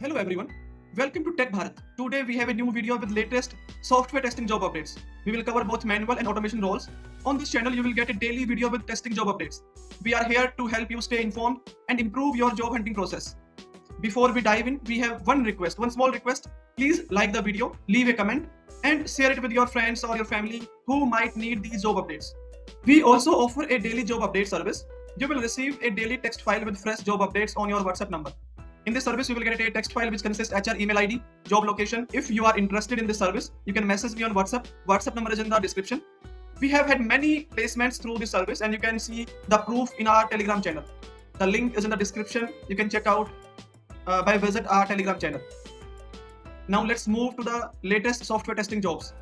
Hello everyone, welcome to Tech Bharat. Today we have a new video with latest software testing job updates. We will cover both manual and automation roles. On this channel you will get a daily video with testing job updates. We are here to help you stay informed and improve your job hunting process. Before we dive in, we have one small request. Please like the video, leave a comment and share it with your friends or your family who might need these job updates. We also offer a daily job update service. You will receive a daily text file with fresh job updates on your WhatsApp number. In this service, you will get a text file which consists HR email ID, job location. If you are interested in this service, you can message me on WhatsApp. WhatsApp number is in the description. We have had many placements through this service and you can see the proof in our Telegram channel. The link is in the description. You can check out by visit our Telegram channel. Now let's move to the latest software testing jobs.